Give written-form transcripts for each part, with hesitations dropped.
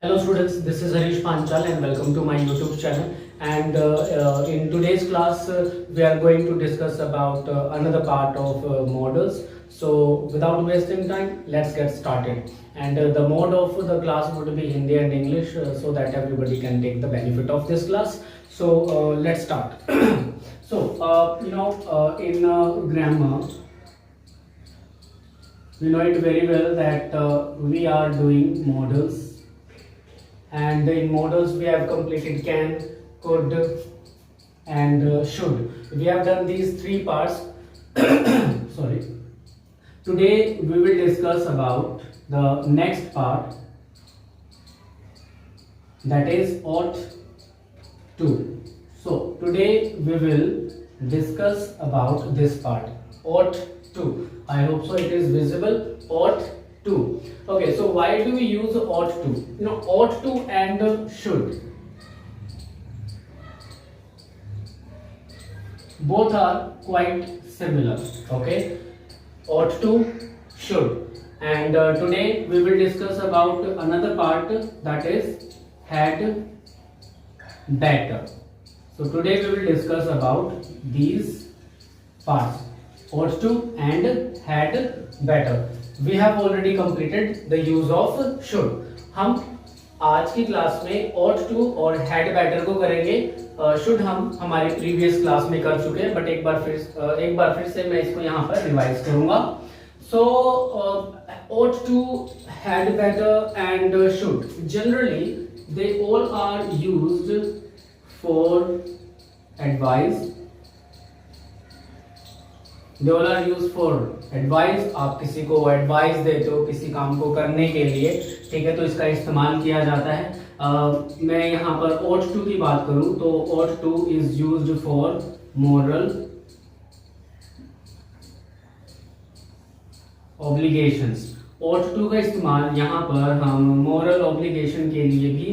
Hello students, this is Harish Panchal and welcome to my YouTube channel. And in today's class, we are going to discuss about another part of models. So without wasting time, let's get started. And the mode of the class would be Hindi and English so that everybody can take the benefit of this class. So let's start. In grammar, we know it very well that we are doing models, and in models we have completed can, could and should. We have done these three parts. Sorry. Today we will discuss about the next part, that is ought to. So today we will discuss about this part, ought to. I hope so it is visible. Ought to. Okay, so why do we use ought to? Ought to and should, both are quite similar. Okay, ought to, should, and today we will discuss about another part, that is had better. So today we will discuss about these parts, ought to and had better. We have already completed the use of should. हम आज की class में ought to और had better को करेंगे. should हम हमारी previous class में कर चुके हैं, बट एक बार फिर से मैं इसको यहाँ पर रिवाइज करूंगा. So ought to, had better and should, generally they all are used for advice. They all are used for advice. आप किसी को एडवाइस देते हो किसी काम को करने के लिए, ठीक है, तो इसका इस्तेमाल किया जाता है. मैं यहाँ पर ought to की बात करूँ तो ought to is used for moral obligations. ought to का इस्तेमाल यहाँ पर हम moral obligation के लिए भी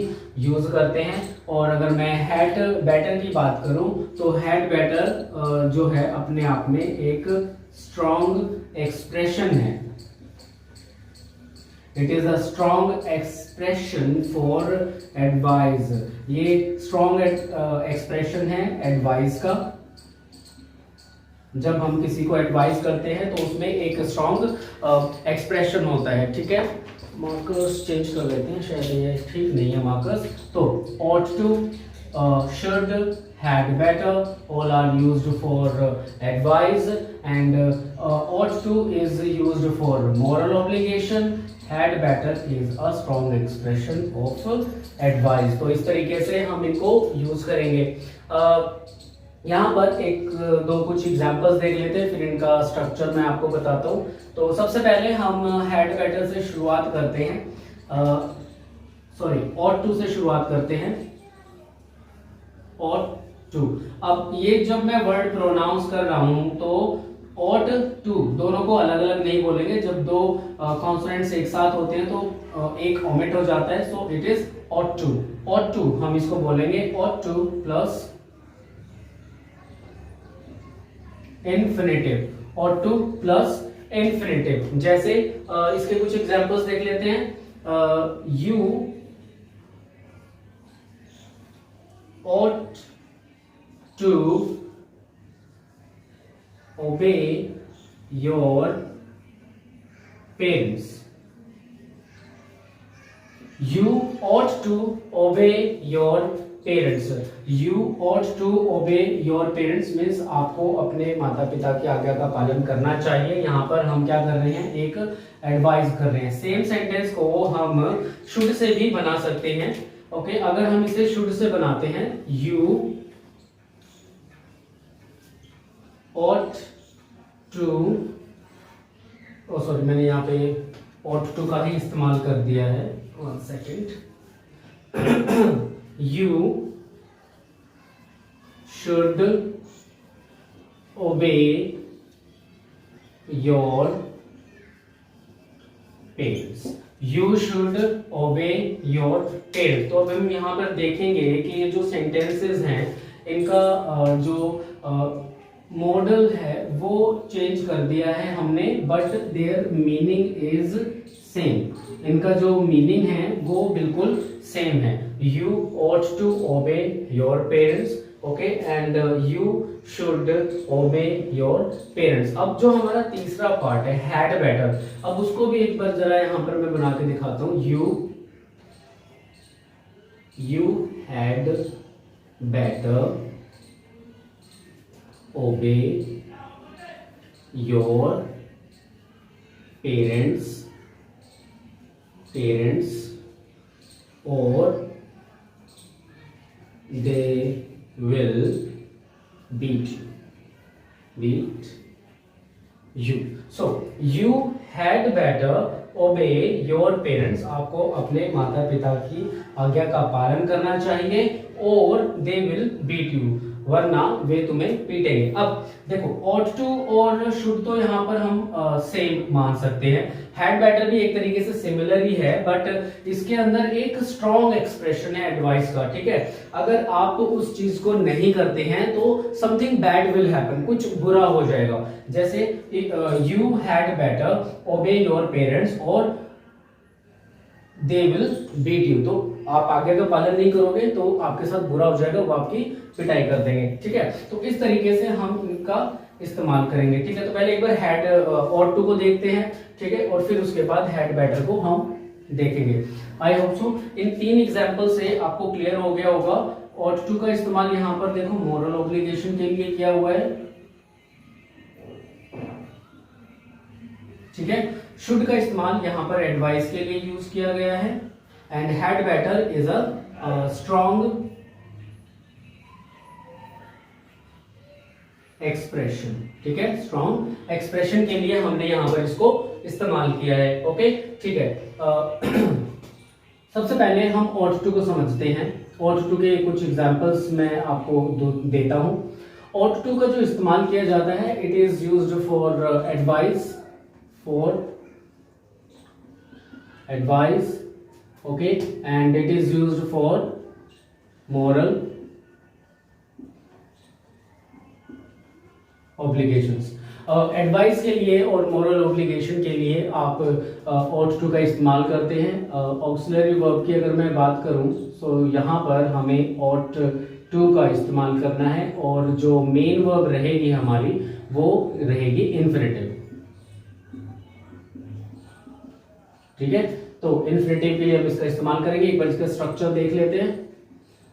यूज करते हैं. और अगर मैं had better की बात करूं तो had better जो है अपने आप में एक स्ट्रॉन्ग एक्सप्रेशन है. It is a strong expression for advice. ये स्ट्रॉन्ग एक्सप्रेशन है एडवाइस का. जब हम किसी को एडवाइस करते हैं तो उसमें एक स्ट्रॉन्ग एक्सप्रेशन होता है. ठीक है, मार्कर्स चेंज कर लेते हैं, शायद ये ठीक नहीं है मार्कर्स. तो ought to, should, had better, all are used for advice, and ought to is used for moral obligation. had better is a strong expression of advice. तो इस तरीके से हम इनको यूज करेंगे. यहाँ पर एक दो कुछ एग्जांपल्स देख लेते हैं, फिर इनका स्ट्रक्चर मैं आपको बताता हूँ. तो सबसे पहले हम had better से शुरुआत करते हैं. ought to से शुरुआत करते हैं. ought to. अब ये जब मैं वर्ड प्रोनाउंस कर रहा हूं तो ought to दोनों को अलग अलग नहीं बोलेंगे. जब दो कॉन्सोनेंट्स एक साथ होते हैं तो एक ओमिट हो जाता है. So it is ought to. ought to हम इसको बोलेंगे ought to plus infinitive. ought to plus infinitive. जैसे इसके कुछ एग्जांपल्स देख लेते हैं. you ought to obey your parents. You ought to obey your parents. You ought to obey your parents means आपको अपने माता पिता की आज्ञा का पालन करना चाहिए. यहाँ पर हम क्या कर रहे हैं, एक एडवाइस कर रहे हैं. सेम सेंटेंस को हम शुड से भी बना सकते हैं. ओके, अगर हम इसे शुड से बनाते हैं, you ought to, सॉरी मैंने यहाँ पे ought to का ही इस्तेमाल कर दिया है. 1 second. You should obey your parents. You should obey your parents. तो अब हम यहाँ पर देखेंगे कि ये जो सेंटेंसेस हैं इनका जो मॉडल है वो चेंज कर दिया है हमने, but there meaning is same. इनका जो मीनिंग है वो बिल्कुल सेम है। You ought to obey your parents, okay, and you should ओबे योर पेरेंट्स। अब जो हमारा तीसरा पार्ट है हैड बेटर, अब उसको भी एक बार जरा यहां पर मैं बना के दिखाता हूं। यू हैड बेटर ओबे योर पेरेंट्स और दे will beat you. So you had better obey your parents. आपको अपने माता पिता की आज्ञा का पालन करना चाहिए, और they will beat you, वरना वे तुम्हें पीटेंगे। अब देखो ought to और should तो यहाँ पर हम सेम मान सकते हैं। had better भी एक तरीके से सिमिलर ही है, बट इसके अंदर एक स्ट्रॉन्ग एक्सप्रेशन है एडवाइस का, ठीक है। अगर आप उस चीज को नहीं करते हैं तो समथिंग बैड विल हैपन, कुछ बुरा हो जाएगा। जैसे यू हैड बेटर ओबे योर पेरेंट्स और दे विल बीट यू, तो आप आगे का पालन नहीं करोगे तो आपके साथ बुरा हो जाएगा, वो आपकी पिटाई कर देंगे, ठीक है। तो इस तरीके से हम इनका इस्तेमाल करेंगे, ठीक है। तो पहले एक बार हैड ought to को देखते हैं, ठीक है, और फिर उसके बाद हैड बेटर को हम देखेंगे। I hope so in 3 example से आपको क्लियर हो गया होगा। ought to का इस्तेमाल यहाँ पर देखो मोरल ऑब्लिगेशन के लिए किया हुआ है, ठीक है। शुड का इस्तेमाल यहाँ पर एडवाइस के लिए यूज किया गया है, and had better is a strong expression, ठीक है। स्ट्रॉन्ग एक्सप्रेशन के लिए हमने यहां पर इसको इस्तेमाल किया है, ओके, ठीक है। सबसे पहले हम ought to को समझते हैं। ought to के कुछ एग्जांपल्स मैं आपको देता हूं। ought to का जो इस्तेमाल किया जाता है, it is used for advice, okay, and it is used for moral obligations. Advice के लिए और मोरल ऑब्लिगेशन के लिए आप ought to का इस्तेमाल करते हैं। ऑक्सिलरी वर्ब की अगर मैं बात करूं तो यहाँ पर हमें ought to का इस्तेमाल करना है, और जो मेन वर्ब रहेगी हमारी वो रहेगी इन्फिनिटिव, ठीक है। तो इन्फिनिटिव के लिए हम इसका इस्तेमाल करेंगे। एक बार इसका स्ट्रक्चर देख लेते हैं।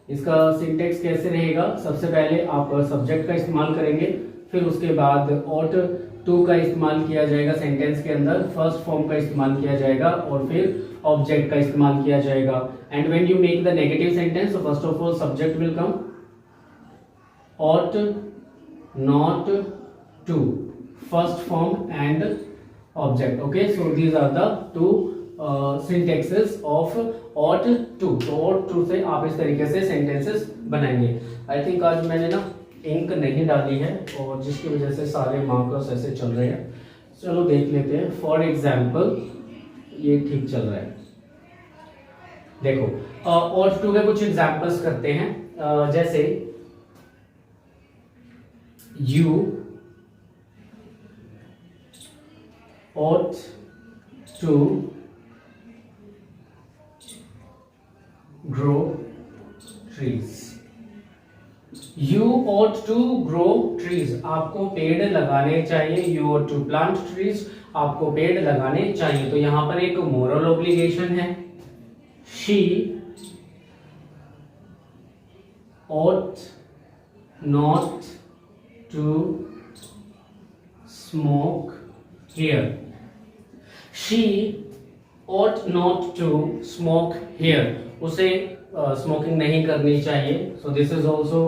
इसका सिंटेक्स कैसे रहेगा, सबसे पहले आप सब्जेक्ट का इस्तेमाल करेंगे, फिर उसके बाद ought to का इस्तेमाल किया जाएगा सेंटेंस के अंदर, फर्स्ट फॉर्म का इस्तेमाल किया जाएगा, और फिर ऑब्जेक्ट का इस्तेमाल किया जाएगा। And when you make the negative sentence, so first of all subject will come, ought not to, first form and object, okay. So these are the 2 syntaxes of ought to। तो ought to से आप इस तरीके से sentences बनाएंगे। I think आज मैंने ना इंक नहीं डाली है, और जिसकी वजह से सारे मार्कर्स ऐसे चल रहे हैं। चलो देख लेते हैं। फॉर एग्जाम्पल ये ठीक चल रहा है, देखो। ought to के कुछ एग्जाम्पल्स करते हैं, जैसे you ought to grow trees। You ought to grow trees, आपको पेड़ लगाने चाहिए। You ought to plant trees, आपको पेड़ लगाने चाहिए। तो यहां पर एक मोरल ऑब्लिगेशन है। She ought not to smoke here। She ought not to smoke here, उसे स्मोकिंग नहीं करनी चाहिए। सो this is also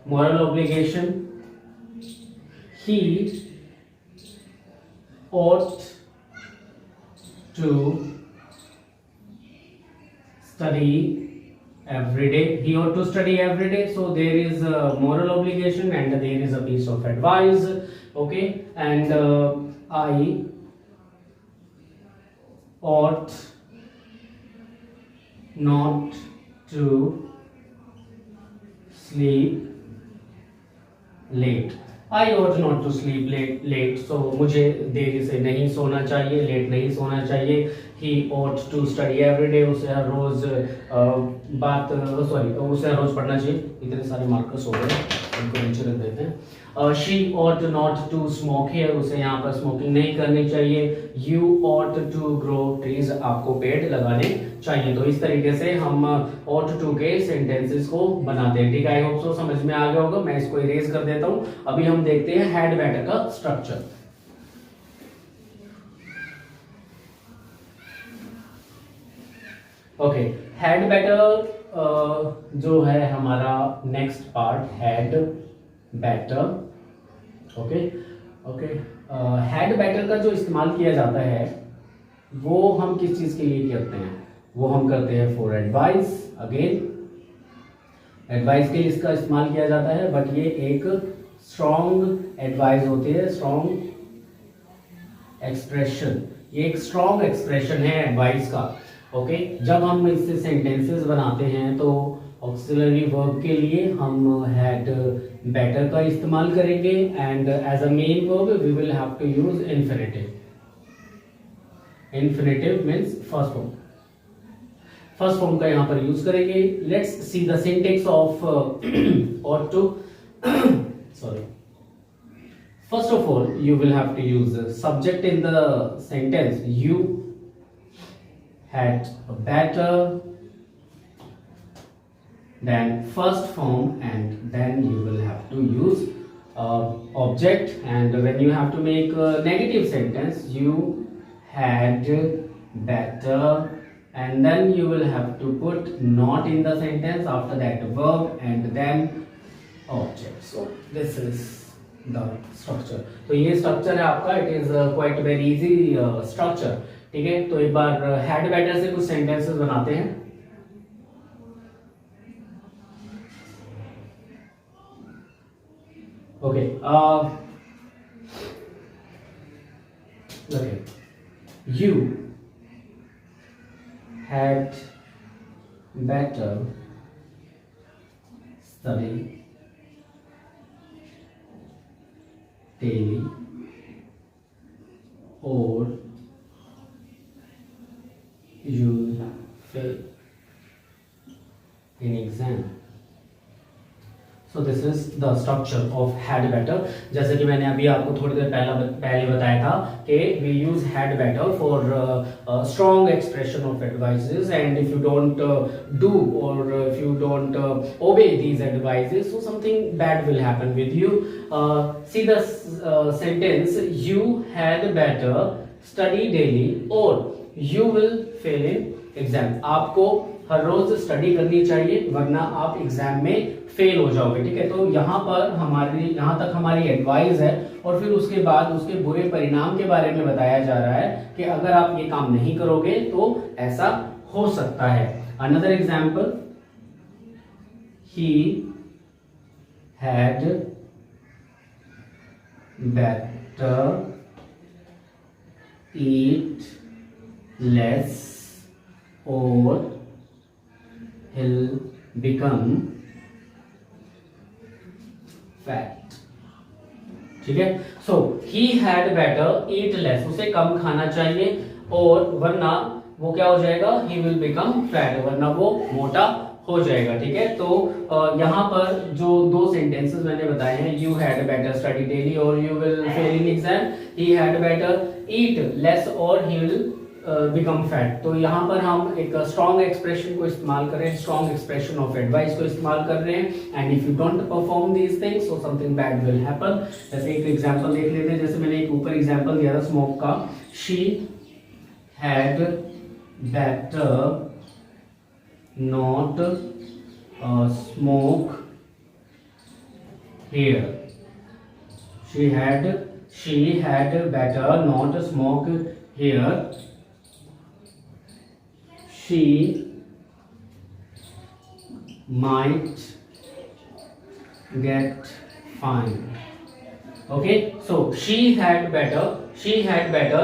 moral obligation. He ought to study every day, he ought to study every day, so there is a moral obligation and there is a piece of advice, okay. And I ought not to sleep late, I ought not to sleep late, so मुझे देरी से नहीं सोना चाहिए, late नहीं सोना चाहिए. He ought to study every day, उसे हर रोज उसे हर रोज पढ़ना चाहिए. इतने सारे मार्कर्स हो गए, इनको नीचे रख देते हैं. She ought not to smoke here, उसे यहाँ पर स्मोकिंग नहीं करनी चाहिए. You ought to grow trees, आपको पेड़ लगाने चाहिए. तो इस तरीके से हम ought to के सेंटेंसेस को बनाते हैं. ठीक है, आई होप सो समझ में आ गया होगा. मैं इसको इरेज कर देता हूँ. अभी हम देखते हैं had better का स्ट्रक्चर. ओके, had better जो है हमारा next part, had better. Okay okay, had better का जो इस्तेमाल किया जाता है वो हम किस चीज के लिए करते हैं? वो हम करते हैं फॉर एडवाइस. अगेन एडवाइस के लिए इसका इस्तेमाल किया जाता है, बट ये एक स्ट्रॉन्ग एडवाइस होती है, स्ट्रॉन्ग एक्सप्रेशन. ये एक स्ट्रॉन्ग एक्सप्रेशन है एडवाइस का. ओके, जब हम इससे सेंटेंसेस बनाते हैं तो ऑक्सिलरी वर्ब के लिए हम had better का इस्तेमाल करेंगे, and as a main verb we will have to use infinitive. Infinitive means first form. First form का यहां पर यूज करेंगे. Let's see the syntax of ought to. Sorry. First of all, you will have to use the subject in the sentence. You had better, then first form, and then you will have to use object. And when you have to make a negative sentence, you had better, and then you will have to put not in the sentence, after that verb, and then object. So this is the structure. तो ये structure है आपका. It is quite very easy structure. ठीक है, तो एक बार had better से कुछ sentences बनाते हैं. Okay. Okay. You had better study daily, or you'll fail in exam. So this is the structure of had better. जैसे कि मैंने अभी आपको थोड़ी देर पहले बताया था कि we use had better for strong expression of advices, and if you don't do, or if you don't obey these advices, so something bad will happen with you. See the sentence, you had better study daily, or you will fail in exam. आपको हर रोज study करनी चाहिए, वरना आप exam में fail हो जाओगे. ठीक है, तो यहाँ तक हमारी एडवाइस है, और फिर उसके बाद उसके बुरे परिणाम के बारे में बताया जा रहा है कि अगर आप ये काम नहीं करोगे तो ऐसा हो सकता है. Another example, he had better eat less, और he'll become fat. ठीक है, so he had better eat less, उसे कम खाना चाहिए, और वरना वो क्या हो जाएगा? he will become fat, वरना वो मोटा हो जाएगा. ठीक है, तो यहाँ पर जो दो सेंटेंसेस मैंने बताए हैं, you had better study daily और you will fail in exam, he had better eat less और he will बिकम फैट. तो यहाँ पर हम एक स्ट्रॉन्ग एक्सप्रेशन को इस्तेमाल कर रहे हैं, स्ट्रॉन्ग एक्सप्रेशन ऑफ एडवाइस को इस्तेमाल कर रहे हैं, and if you don't perform these things so something bad will happen. जैसे एक एग्जांपल देख लेते हैं. जैसे मैंने एक ऊपर एग्जांपल दिया था स्मोक का. She had better not smoke here. she had better not smoke here. She might get fined. Okay, so she had better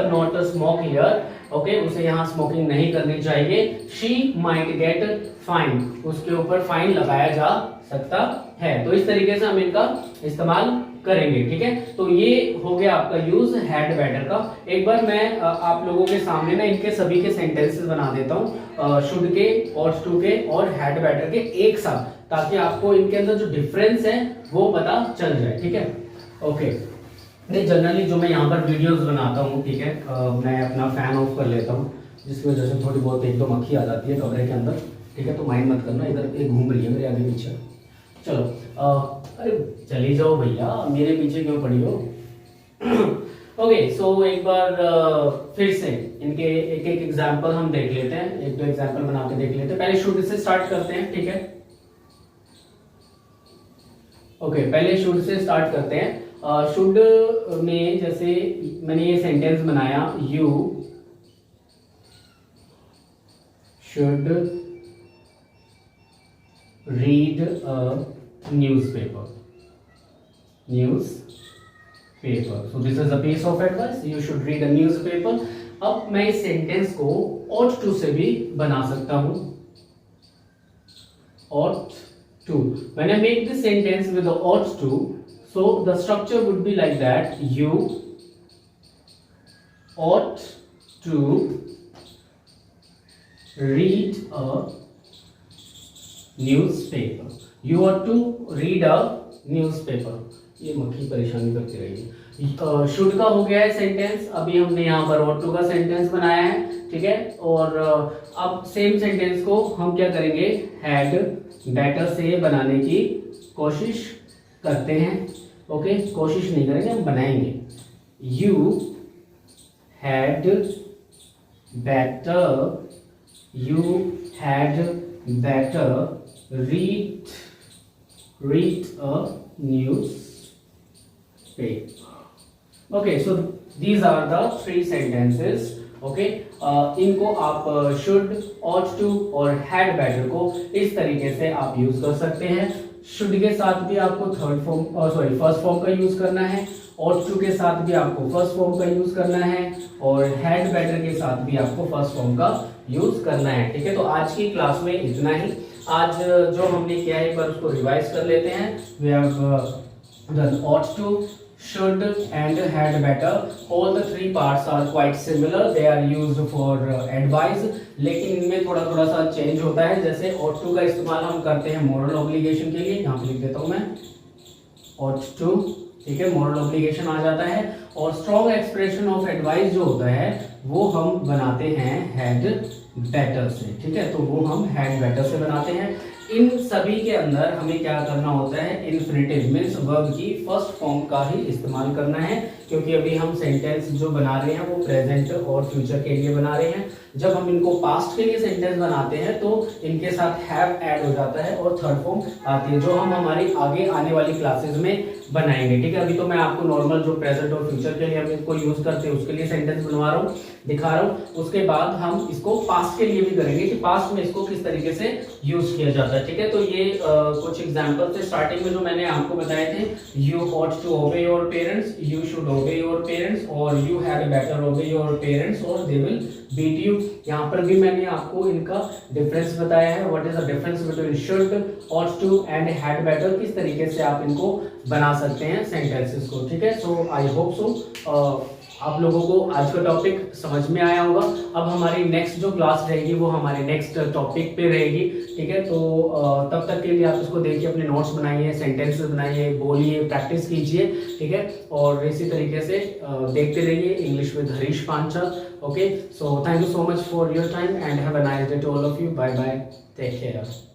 not smoke here. Okay, उसे यहाँ स्मोकिंग नहीं करनी चाहिए. She might get fined, उसके ऊपर fine लगाया जा सकता है. तो इस तरीके से हम इनका इस्तेमाल करेंगे। ठीक है, तो ये हो गया आपका यूज हैड बेटर का। एक बार मैं आप लोगों के सामने ना इनके सभी के सेंटेंसेस बना देता हूँ, शुड के, ought to के और हैड बेटर के एक साथ, ताकि आपको इनके अंदर जो डिफरेंस है वो पता चल जाए। ठीक है, ओके। नहीं, जनरली जो मैं यहाँ पर वीडियोस बनाता हूँ, ठीक है, मैं अपना फैन ऑफ कर लेता हूँ, जिसकी वजह से थोड़ी बहुत एक दो मक्खी आ जाती है कमरे के अंदर। ठीक है, तो माइंड मत करना, इधर एक घूम रही है मेरे आगे पीछे। चलो, अरे चली जाओ भैया, मेरे पीछे क्यों पड़ी हो। ओके, सो एक बार फिर से इनके एक एक एग्जाम्पल हम देख लेते हैं, एक दो एग्जाम्पल बना के देख लेते हैं। पहले शुड से स्टार्ट करते हैं। ठीक है, ओके, पहले शुड से स्टार्ट करते हैं। शुड में जैसे मैंने ये सेंटेंस बनाया, you should read a newspaper. So this is a piece of advice, you should read a newspaper. अब मैं इस सेंटेंस को ought to से भी बना सकता हूं, ought to। When I make this sentence with the ought to, so the structure would be like that: you ought to read a newspaper. You ought to read a newspaper. ये मक्खी परेशानी करती रहेगी। शुड का हो गया है sentence, अभी हमने यहाँ पर ought to का सेंटेंस बनाया है। ठीक है, और अब सेम सेंटेंस को हम क्या करेंगे, हैड बेटर से बनाने की कोशिश करते हैं। ओके, कोशिश नहीं करेंगे, हम बनाएंगे। You had better read a newspaper. Okay, so these are the three sentences. Okay, इनको आप should, ought to और had better को इस तरीके से आप यूज कर सकते हैं। शुड के साथ भी आपको फर्स्ट फॉर्म का यूज करना है, ought to के साथ भी आपको फर्स्ट फॉर्म का यूज करना है, और had better के साथ भी आपको फर्स्ट फॉर्म का यूज करना है। ठीक है, तो आज की क्लास में इतना ही। आज जो हमने किया है एक बार उसको रिवाइज कर लेते हैं। We have done ought to, should and had better. All the three parts are quite similar. They are used for advice. लेकिन इनमें थोड़ा थोड़ा सा चेंज होता है। जैसे ought to का इस्तेमाल हम करते हैं moral obligation के लिए, यहाँ पे लिख देता हूँ मैं ought to। ठीक है, moral obligation आ जाता है। और strong expression of advice जो होता है वो हम बनाते हैं had better से। ठीक है, तो वो हम had better से बनाते हैं। इन सभी के अंदर हमें क्या करना होता है, इन्फिनिटिव मीन्स वर्ब की फर्स्ट फॉर्म का ही इस्तेमाल करना है, क्योंकि अभी हम सेंटेंस जो बना रहे हैं वो प्रेजेंट और फ्यूचर के लिए बना रहे हैं। जब हम इनको पास्ट के लिए सेंटेंस बनाते हैं तो इनके साथ हैव ऐड हो जाता है और थर्ड फॉर्म आती है, जो हम हमारी आगे आने वाली क्लासेस में बनाएंगे। ठीक है, अभी तो मैं आपको नॉर्मल जो प्रेजेंट और फ्यूचर के लिए हम इसको यूज करते हैं उसके लिए सेंटेंस बनवा रहा हूँ, दिखा रहा हूँ। उसके बाद हम इसको पास्ट के लिए भी करेंगे कि पास्ट में इसको किस तरीके से यूज किया जाता है। ठीक है, तो ये कुछ एग्जांपल थे स्टार्टिंग में जो मैंने आपको बताए थे। You ought to obey your parents, you should obey your parents, और you had better obey your parents, और they will beat you। यहाँ पर भी मैंने आपको इनका डिफरेंस बताया है, what is the difference between should, ought to and had better, किस तरीके से आप इनको बना सकते हैं सेंटेंसेस को। ठीक है, सो आई होप सो आप लोगों को आज का टॉपिक समझ में आया होगा। अब हमारी नेक्स्ट जो क्लास रहेगी वो हमारे नेक्स्ट टॉपिक पे रहेगी। ठीक है, तो तब तक के लिए आप इसको देखिए, अपने नोट्स बनाइए, सेंटेंसेस बनाइए, बोलिए, प्रैक्टिस कीजिए। ठीक है, और इसी तरीके से देखते रहिए English with Harish Panchal. Okay, so thank you so much for your time and have a nice day to all of you. Bye bye, take care.